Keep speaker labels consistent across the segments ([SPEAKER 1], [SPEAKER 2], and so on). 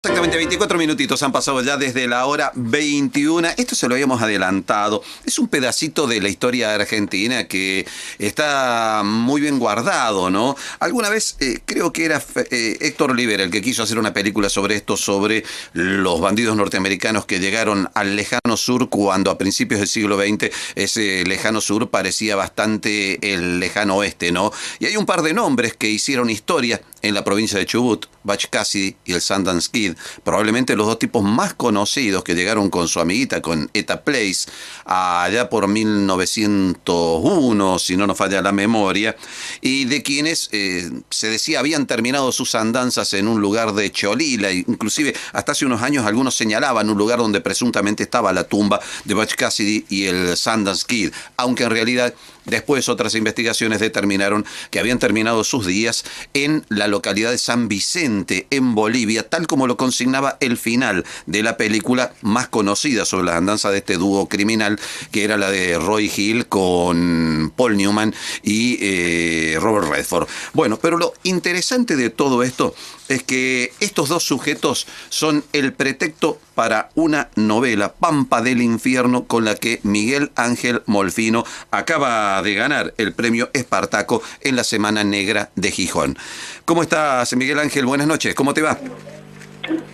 [SPEAKER 1] Exactamente 24 minutitos han pasado ya desde la hora 21. Esto se lo habíamos adelantado. Es un pedacito de la historia argentina que está muy bien guardado, ¿no? Alguna vez creo que era Héctor Oliver el que quiso hacer una película sobre esto, sobre los bandidos norteamericanos que llegaron al lejano sur cuando a principios del siglo XX ese lejano sur parecía bastante el lejano oeste, ¿no? Y hay un par de nombres que hicieron historia en la provincia de Chubut, Butch Cassidy y el Sundance Kid, probablemente los dos tipos más conocidos que llegaron con su amiguita, con Etta Place, allá por 1901, si no nos falla la memoria, y de quienes se decía habían terminado sus andanzas en un lugar de Cholila, inclusive hasta hace unos años algunos señalaban un lugar donde presuntamente estaba la tumba de Butch Cassidy y el Sundance Kid, aunque en realidad después otras investigaciones determinaron que habían terminado sus días en la localidad de San Vicente, en Bolivia, tal como lo consignaba el final de la película más conocida sobre las andanzas de este dúo criminal, que era la de Roy Hill con Paul Newman y Robert Redford. Bueno, pero lo interesante de todo esto es que estos dos sujetos son el pretexto para una novela, Pampa del Infierno, con la que Miguel Ángel Molfino acaba de ganar el premio Espartaco en la Semana Negra de Gijón. ¿Cómo estás, Miguel Ángel? Buenas noches, ¿cómo te va?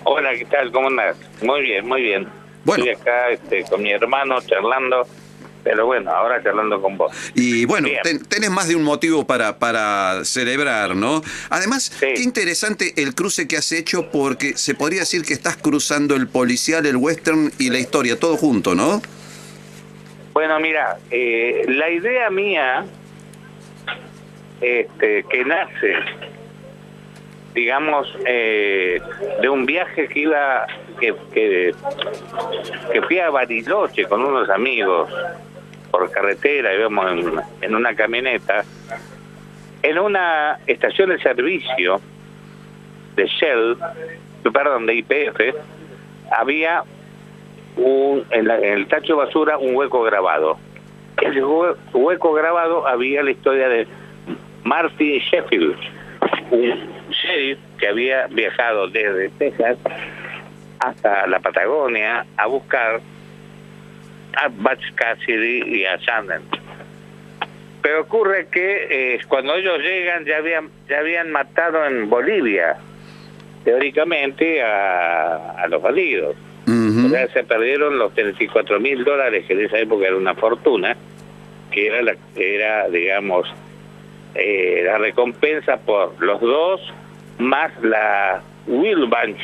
[SPEAKER 2] Hola, ¿qué tal? ¿Cómo andas? Muy bien, muy bien. Bueno. Estoy acá con mi hermano charlando, pero bueno, ahora charlando con vos.
[SPEAKER 1] Y bueno, tenés más de un motivo para celebrar, ¿no? Además, sí. Qué interesante el cruce que has hecho, porque se podría decir que estás cruzando el policial, el western y la historia, todo junto, ¿no?
[SPEAKER 2] Bueno, mira, la idea mía, que nace, digamos, de un viaje que iba, que fui a Bariloche con unos amigos por carretera, íbamos en una camioneta, en una estación de servicio de Shell, perdón, de YPF, había en el tacho de basura un hueco grabado. En ese hueco grabado había la historia de Marty Sheffield, un sheriff que había viajado desde Texas hasta la Patagonia a buscar a Butch Cassidy y a Sundance. Pero ocurre que cuando ellos llegan ya habían matado en Bolivia, teóricamente, a los bandidos. O sea, se perdieron los $34,000, que en esa época era una fortuna, que era digamos, la recompensa por los dos, más la Will Bunch,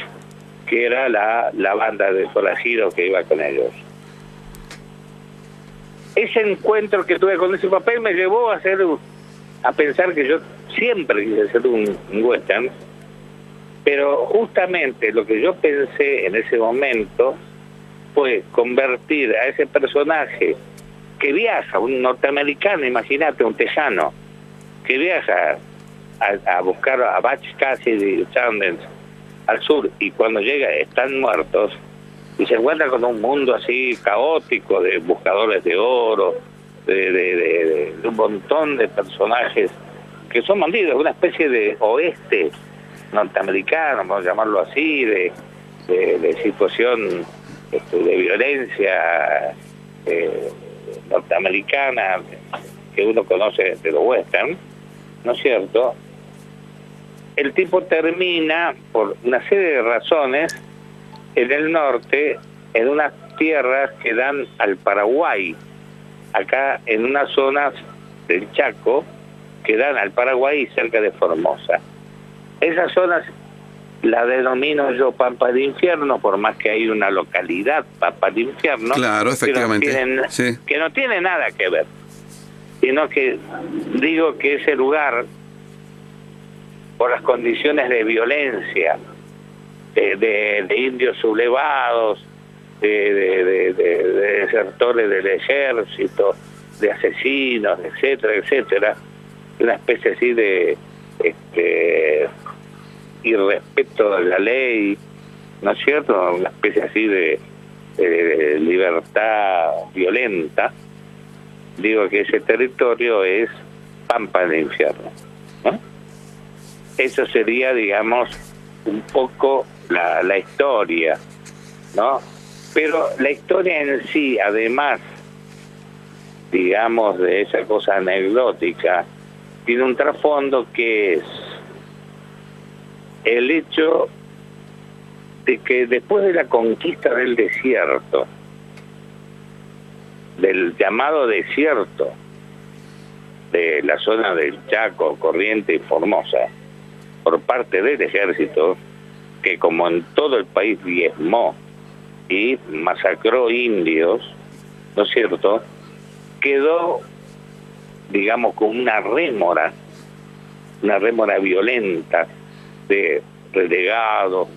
[SPEAKER 2] que era la banda de forajidos que iba con ellos. Ese encuentro que tuve con ese papel me llevó a pensar que yo siempre quise hacer un western, pero justamente lo que yo pensé en ese momento fue convertir a ese personaje que viaja, un norteamericano, imagínate, un tejano, que viaja a buscar a Butch Cassidy y Sundance al sur, y cuando llega están muertos, y se encuentra con un mundo así caótico de buscadores de oro, de un montón de personajes que son bandidos, una especie de oeste norteamericano, vamos a llamarlo así, de situación de violencia norteamericana que uno conoce de los western, ¿no es cierto? El tipo termina, por una serie de razones, en el norte, en unas tierras que dan al Paraguay, acá en unas zonas del Chaco que dan al Paraguay cerca de Formosa. Esas zonas la denomino yo Pampa del Infierno, por más que hay una localidad Pampa del Infierno,
[SPEAKER 1] claro, efectivamente,
[SPEAKER 2] que no tiene nada que ver, sino que digo que ese lugar, por las condiciones de violencia, de indios sublevados, de desertores del ejército, de asesinos, etcétera, etcétera, una especie así de irrespeto de la ley, ¿no es cierto? Una especie así de libertad violenta. Digo que ese territorio es Pampa del Infierno, ¿no? Eso sería, digamos, un poco la historia, ¿no? Pero la historia en sí, además, digamos, de esa cosa anecdótica, tiene un trasfondo que es el hecho de que después de la conquista del desierto, del llamado desierto de la zona del Chaco, Corrientes y Formosa, por parte del ejército, que como en todo el país diezmó y masacró indios, ¿no es cierto?, quedó, digamos, con una rémora violenta de relegados,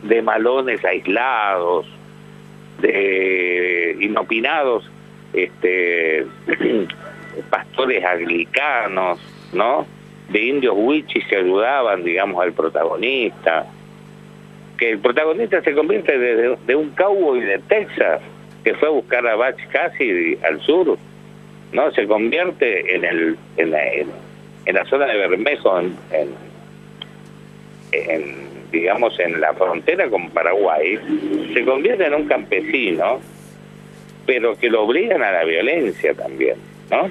[SPEAKER 2] de malones aislados, de inopinados pastores anglicanos, ¿no?, de indios huichis que ayudaban, digamos, al protagonista, que el protagonista se convierte de un cowboy de Texas que fue a buscar a Butch Cassidy al sur, ¿no? Se convierte en la zona de Bermejo, digamos, en la frontera con Paraguay, se convierte en un campesino, pero que lo obligan a la violencia también, ¿no?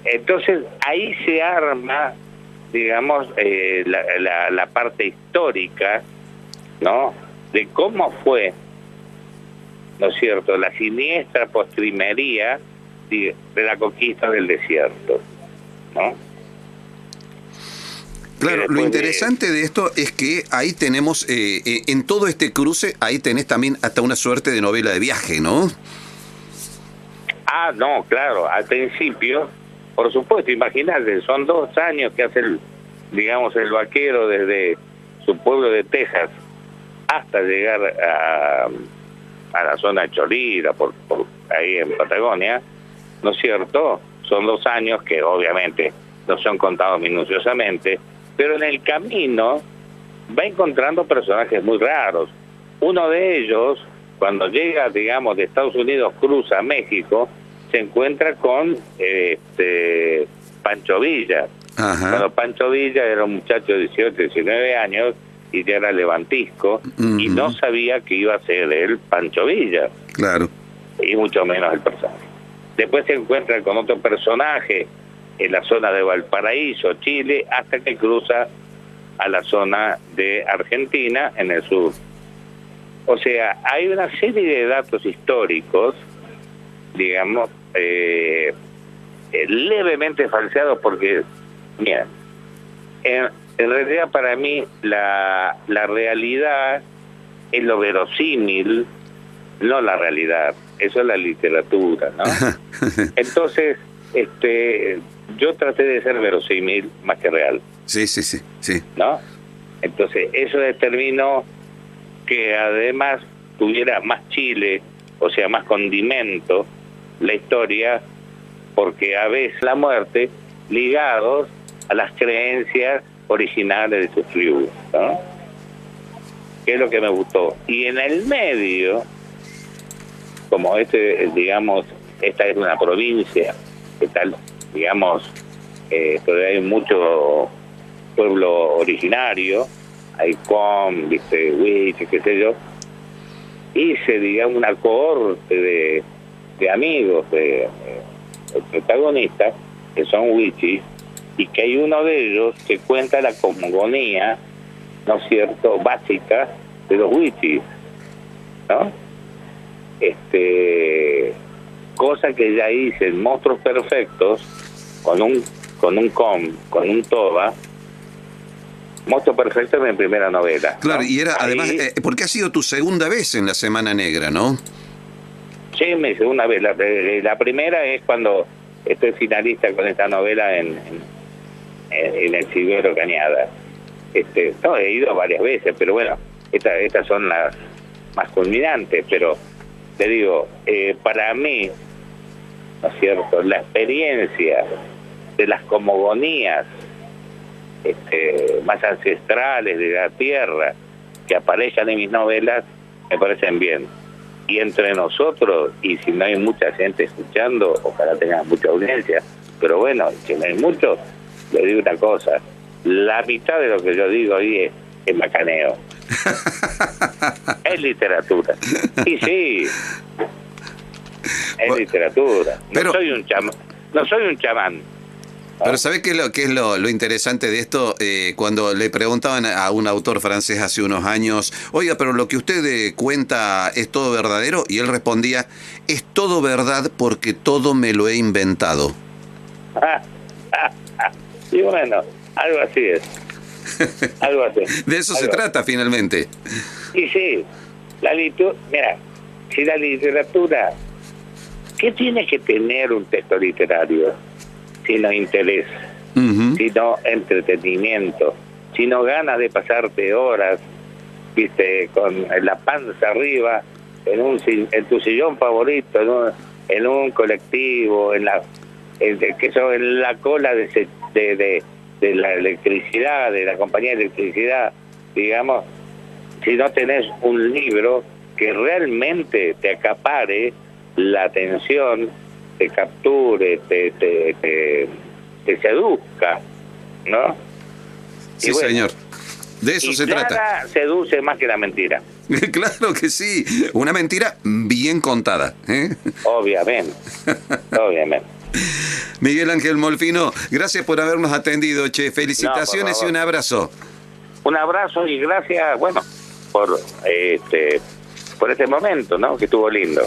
[SPEAKER 2] Entonces ahí se arma, digamos, la parte histórica, ¿no?, de cómo fue, ¿no es cierto?, la siniestra postrimería de la conquista del desierto, ¿no?
[SPEAKER 1] Claro, lo interesante de esto es que ahí tenemos, en todo este cruce, ahí tenés también hasta una suerte de novela de viaje, ¿no?
[SPEAKER 2] Ah, no, claro, al principio, por supuesto, imagínate, son 2 años que hace el vaquero desde su pueblo de Texas hasta llegar a la zona de Cholila, por ahí en Patagonia, ¿no es cierto? Son 2 años que obviamente no son contados minuciosamente, pero en el camino va encontrando personajes muy raros. Uno de ellos, cuando llega, digamos, de Estados Unidos, cruza a México, se encuentra con Pancho Villa.
[SPEAKER 1] Ajá.
[SPEAKER 2] Cuando Pancho Villa era un muchacho de 18, 19 años y ya era levantisco, y no sabía que iba a ser él Pancho Villa.
[SPEAKER 1] Claro.
[SPEAKER 2] Y mucho menos el personaje. Después se encuentra con otro personaje en la zona de Valparaíso, Chile, hasta que cruza a la zona de Argentina, en el sur. O sea, hay una serie de datos históricos, digamos, levemente falseados, porque, mira, en realidad para mí la realidad es lo verosímil, no la realidad. Eso es la literatura, ¿no? Entonces, yo traté de ser verosímil más que real.
[SPEAKER 1] Sí.
[SPEAKER 2] ¿No? Entonces, eso determinó que además tuviera más chile, o sea, más condimento, la historia, porque a veces la muerte ligados a las creencias originales de sus tribus, ¿no? Que es lo que me gustó. Y en el medio, como digamos, esta es una provincia, que tal, digamos, todavía hay mucho pueblo originario, hay viste, Huiche, qué sé yo, hice, digamos, una cohorte de amigos del protagonista, que son Huichis, y que hay uno de ellos que cuenta la cosmogonía, ¿no es cierto?, básica de los Huichis, ¿no? Cosa que ya hice en Monstruos Perfectos, con un toba. Monstruos Perfectos es mi primera novela.
[SPEAKER 1] Claro,
[SPEAKER 2] ¿no?
[SPEAKER 1] y era,
[SPEAKER 2] ahí,
[SPEAKER 1] además, porque ha sido tu segunda vez en la Semana Negra, ¿no?
[SPEAKER 2] Sí, mi segunda vez. La primera es cuando estoy finalista con esta novela en el Silvero Cañada. No, he ido varias veces, pero bueno, estas son las más culminantes, pero te digo, para mí, ¿no es cierto?, la experiencia de las cosmogonías más ancestrales de la tierra que aparecen en mis novelas me parecen bien. Y entre nosotros, y si no hay mucha gente escuchando, ojalá tengan mucha audiencia, pero bueno, si no hay mucho, le digo una cosa, la mitad de lo que yo digo ahí es macaneo. Es literatura. Y sí, es literatura.
[SPEAKER 1] Pero,
[SPEAKER 2] no soy un chamán. No soy un chamán.
[SPEAKER 1] Pero ¿sabés qué es lo interesante de esto? Cuando le preguntaban a un autor francés hace unos años, oiga, pero lo que usted cuenta es todo verdadero, y él respondía, es todo verdad porque todo me lo he inventado.
[SPEAKER 2] Y bueno, algo así es. Algo así.
[SPEAKER 1] De eso se trata finalmente.
[SPEAKER 2] Y sí, mira, si la literatura, ¿qué tiene que tener un texto literario? Sino interés, sino entretenimiento, sino ganas de pasarte horas, viste, con la panza arriba, en tu sillón favorito, en un colectivo, en la cola de la electricidad, de la compañía de electricidad, digamos, si no tenés un libro que realmente te acapare la atención, te capture, te seduzca, ¿no?
[SPEAKER 1] Sí, bueno, señor. De eso se trata.
[SPEAKER 2] Nada seduce más que la mentira.
[SPEAKER 1] Claro que sí. Una mentira bien contada, ¿eh?
[SPEAKER 2] Obviamente. Obviamente.
[SPEAKER 1] Miguel Ángel Molfino, gracias por habernos atendido, che. Felicitaciones y un abrazo.
[SPEAKER 2] Un abrazo y gracias, bueno, por este momento, ¿no? Que estuvo lindo.